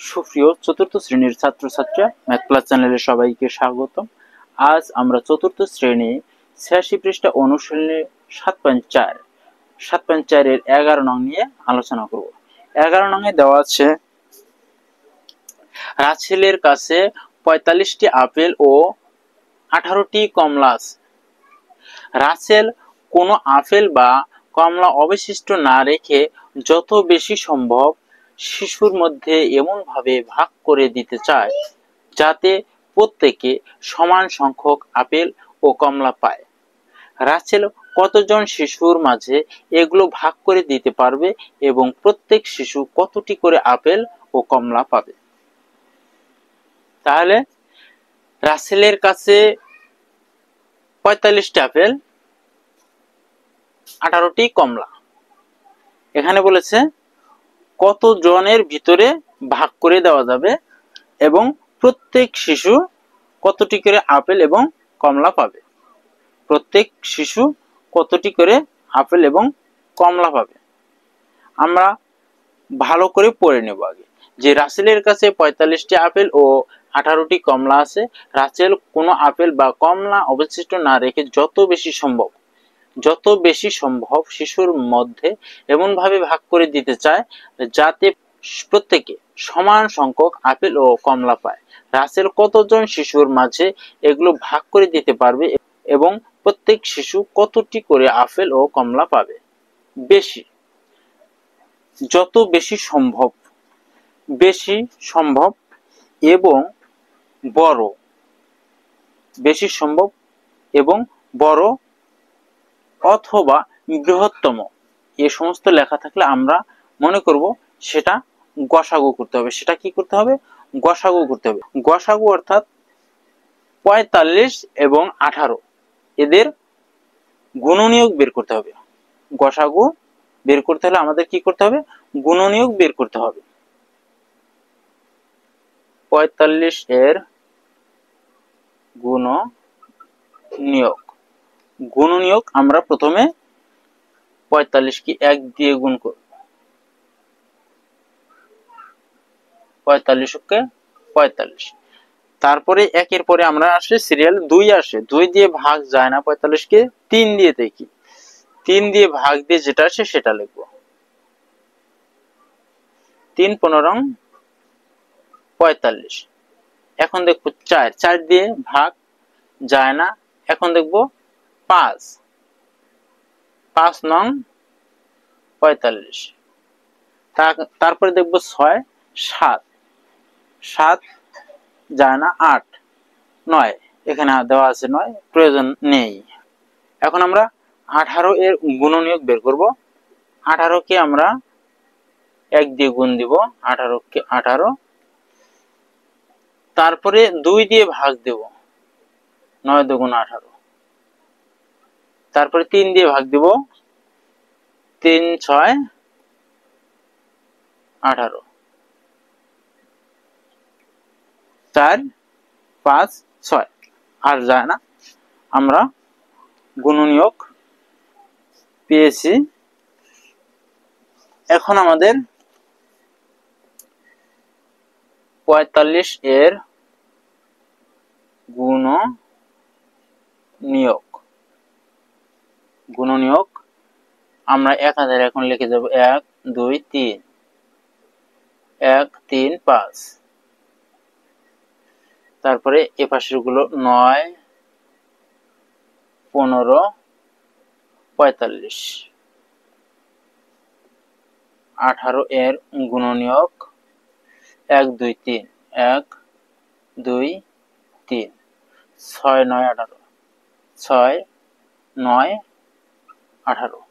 সুপ্রিয় চতুর্থ শ্রেণীর ছাত্রছাত্রীরা, ম্যাথ ক্লাস চ্যানেলে সবাইকে স্বাগতম। আজ আমরা চতুর্থ শ্রেণী 86 পৃষ্ঠা অনুশীলনী 7.4 এর 11 নং নিয়ে আলোচনা করব। 11 নং এ দেওয়া আছে রাছেলের কাছে 45টি আপেল ও 18টি কমলা আছে। রাসেল কোনো আপেল বা কমলা অবশিষ্ট না রেখে যত বেশি সম্ভব শিশুর মধ্যে এমন ভাবে ভাগ করে দিতে চায় যাতে প্রত্যেকে সমান সংখ্যক আপেল ও কমলা পায়। রাসেল কতজন শিশুর মাঝে এগুলো ভাগ করে দিতে পারবে এবং প্রত্যেক শিশু কতটি করে আপেল ও কমলা পাবে? তাহলে রাসেলের কাছে 45টি আপেল, 18টি কমলা। এখানে বলেছে কত জনের ভিতরে ভাগ করে দেওয়া যাবে এবং প্রত্যেক শিশু কতটি করে আপেল এবং কমলা পাবে। প্রত্যেক শিশু কতটি করে আপেল এবং কমলা পাবে আমরা ভালো করে পড়ে নেব আগে। যে রাসেলের কাছে 45টি আপেল ও 18টি কমলা আছে। রাসেল কোনো আপেল বা কমলা অবশিষ্ট না রেখে যত বেশি সম্ভব শিশুর মধ্যে এমন ভাবে ভাগ করে দিতে চায় যাতে প্রত্যেকে সমান সংখ্যক আপেল ও কমলা পায়। রাসেল কতজন শিশুর মাঝে এগুলো ভাগ করে দিতে পারবে এবং প্রত্যেক শিশু কতটি করে আপেল ও কমলা পাবে? বেশি, যত বেশি সম্ভব এবং বড়, বেশি সম্ভব এবং বড় অথবা বৃহত্তম, এই সমস্ত লেখা থাকলে আমরা মনে করব সেটা গসাগু করতে হবে। সেটা কি করতে হবে? গসাগু করতে হবে। গসাগু অর্থাৎ 45 এবং 18 এদের গুণনীয়ক বের করতে হবে। গসাগু বের করতে হলে আমাদের কি করতে হবে? গুণনীয়ক বের করতে হবে। 45 এর গুণনীয়ক আমরা প্রথমে 45 কে 1 দিয়ে গুণ করব। 45 কে 45, তারপরে একের পরে আমরা আসে সিরিয়াল 2 আসে। 2 দিয়ে ভাগ যায় না 45 কে, 3 দিয়ে দেখি। 3 দিয়ে ভাগ দিয়ে যেটা আসে সেটা লিখব। 3 15 45। এখন দেখব 4 দিয়ে ভাগ যায় না। এখন দেখব 5 নং 45। তারপরে দেখব 6 7 যায় না, 8 9, এখানে দেওয়া আছে 9, প্রয়োজন নেই। এখন আমরা 18 এর গুণনীয়ক বের করব। 18 কে আমরা 1 দিয়ে গুণ দিব। 18 কে 18, তারপরে 2 দিয়ে ভাগ দেব। 9 দুগুণ 18, তারপরে 3 দিয়ে ভাগ দিব। 3 6 18, 4 5 6, আর যায় না। আমরা গুণনীয়ক পেয়েছি। এখন আমাদের 45 এর গুণনীয়ক আমরা 1000 এখন লিখে যাব। 1 2 3, 1 3 5, তারপরে এ পাশের গুলো 9 15 45। 18 এর গুণনীয়ক 1 2 3, 1 2 3, 6 9 18, 6 9 18।